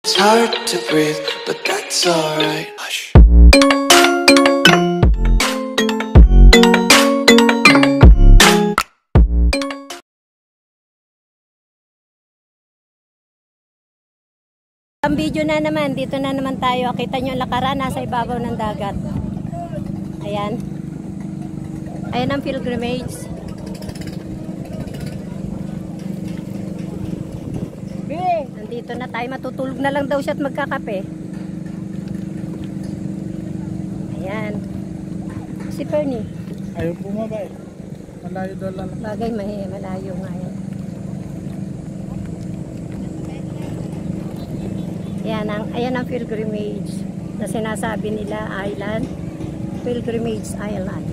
It's hard to breathe, but that's alright. Hush. Ang video na naman, dito na naman tayo. Kita nyo ang lakaran, nasa ibabaw ng dagat. Ayan. Ayan ang pilgrimage. Nandito na tayo, matutulog na lang daw siya at magkakape. Ayan. Si Pernie. Ayaw bumaba eh. Malayo daw lang. Bagay, malayo nga yan. Ayan ang pilgrimage na sinasabi nila, island. Pilgrimage Island.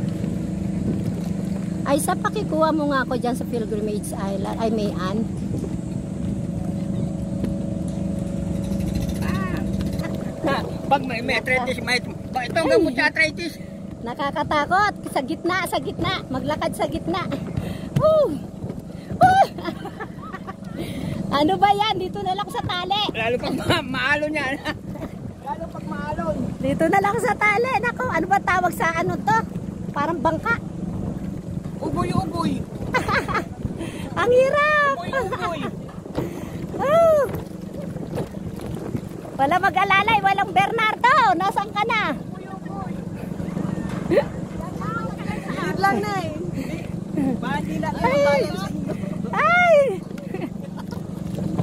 Ay, sa pakikuha mo nga ako dyan sa Pilgrimage Island. Ay, Mayan. Pag may arthritis, ito ang gamot sa arthritis. Nakakatakot. Sa gitna. Maglakad sa gitna. Ano ba yan? Dito na lang sa tali. Lalo pag maalon yan. Lalo pag maalon. Dito na lang sa tali. Nako, ano ba tawag sa ano to? Parang bangka. Ugoy. Ang hirap. Ugoy. Wala mag-alalay, walang Bernardo. Nasaan ka na? Hindi lang na eh. Hindi na lang bayan sa inyo. Ay!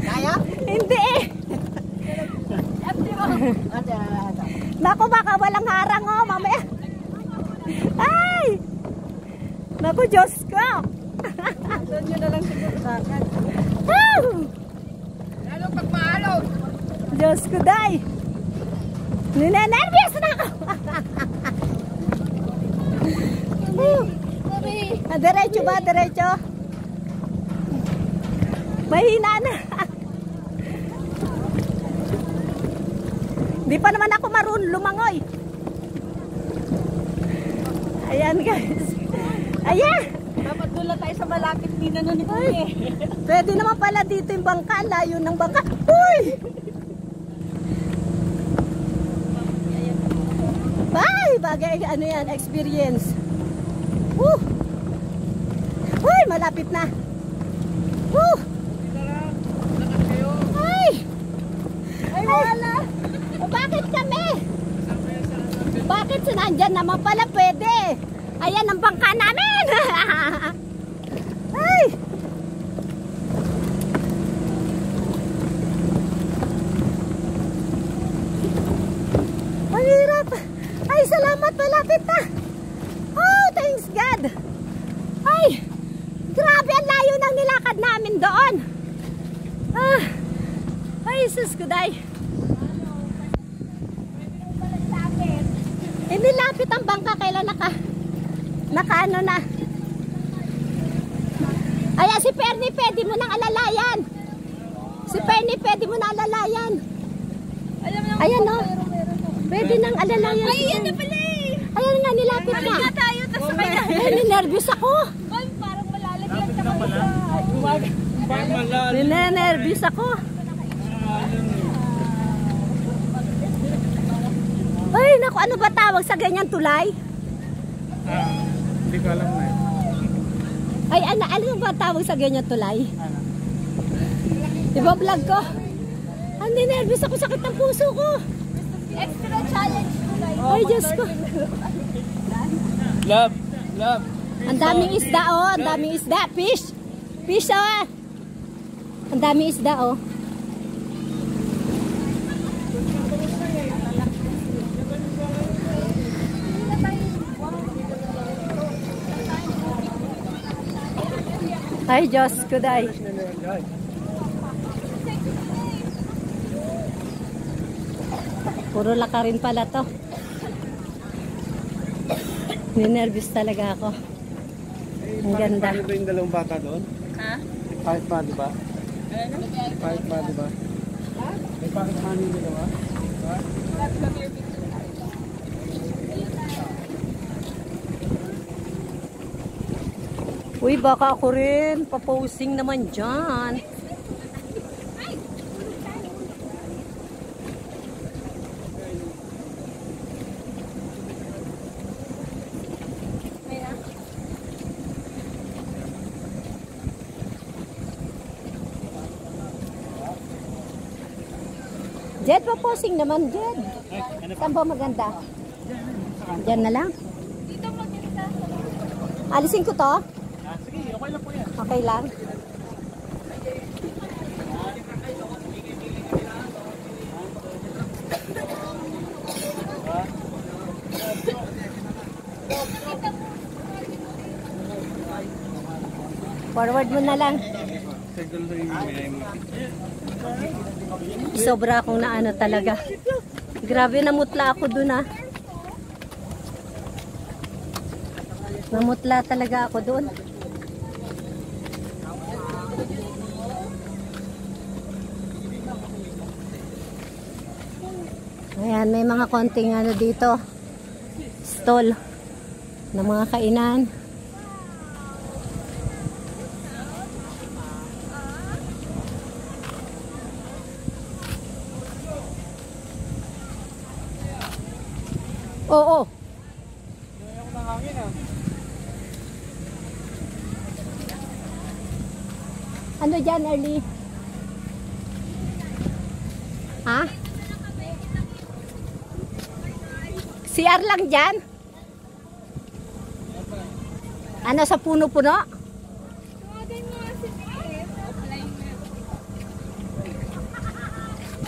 Kaya? Hindi eh. Naku, baka walang harang oh, mamaya. Ay! Naku, Diyos ko. Doon nyo na lang siguro sa akin. Lalo pag maalon. Diyos ko, day. Ninenervyos na ako. Diretso ba? Diretso? Mahina na. Di pa naman ako marunong lumangoy. Ayan guys. Ayan. Dapat doon lang tayo sa malapit din na ni Kuya. Pwede naman pala dito yung bangka. Layo ng bangka. Uy! Ay, bagay. Ano yan? Experience. Uy, malapit na. Ay, wala. Bakit kami? Bakit sinandyan naman pala pwede? Ayan ang bangka namin. Ay. Ang hirap. Ay, salamat, malapit na. Oh, thanks God. Ay, grabe ang layo ng nilakad namin doon. Ay, sus ko day. Hindi lapit ang bangka, kailan naka ano na. Ayan, si Pernie, pwede mo nang alalayan. Si Pernie, pwede mo nang alalayan. Ayan o. Pwede nang alalayan. Ay, yan na pala eh. Ayan nga, nilapit na. Halika tayo, tapos sa kanya. Ay, ninervyos ako. Ay, parang malalagyan ka pala. Ninervyos ako. Ay, naku, ano ba tawag sa ganyan tulay? Hindi ko alam na eh. Ay, ano ba tawag sa ganyan tulay? Diba vlog ko? Hindi, nervous ako, sakit ng puso ko. Extra challenge tulay. Ay, Diyos ko. Love. Ang daming isda, oh. Ang daming isda. Fish, oh. Ang daming isda, oh. Ay, Diyos ko, day. Puro laka rin pala to. Ninervous talaga ako. Ang ganda. Paano ba yung dalawang bata doon? Ha? Kahit pa, di ba? Kahit pa, di ba? May kahit pa yung dalawa? Uy, baka ako rin. Paposing naman dyan. Jed, paposing naman, Jed. Saan ba maganda? Diyan na lang. Alisin ko to? Sige, okay lang po yan. Okay lang. Forward mo na lang. Sobra akong naano talaga. Grabe, namutla ako dun ah. Namutla talaga ako dun. Ayan, may mga konting ano dito. Stall ng mga kainan. Oo. Ayaw ko ng hangin ah. Ano dyan, Early? Ha? CR lang dyan? Ano, sa puno-puno?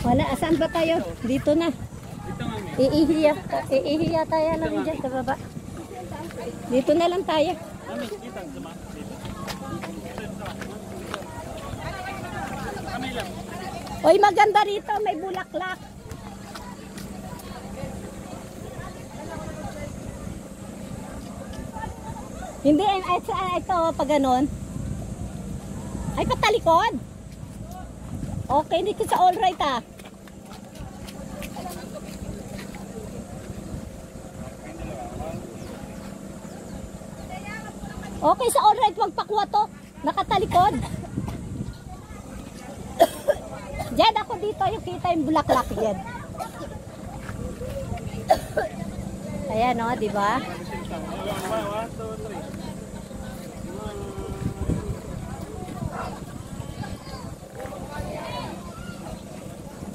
Wala, asan ba tayo? Dito na. Iihiya tayo lang dyan sa baba. Dito na lang tayo. Oy, maganda rito, may bulaklak. Hindi, ito, pag ganon. Ay, patalikod. Okay, hindi ko sa all right ah. Okay, sa all right, wag pakuha to. Nakatalikod. Jed, ako dito, yung kita yung bulaklak, Jed. Ayan o, di ba?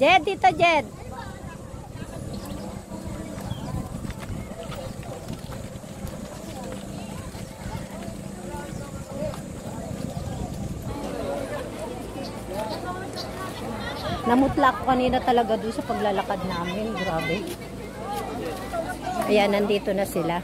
Jed, dito, Jed. Namutla ko kanina talaga doon sa paglalakad namin. Grabe. Ayan, nandito na sila.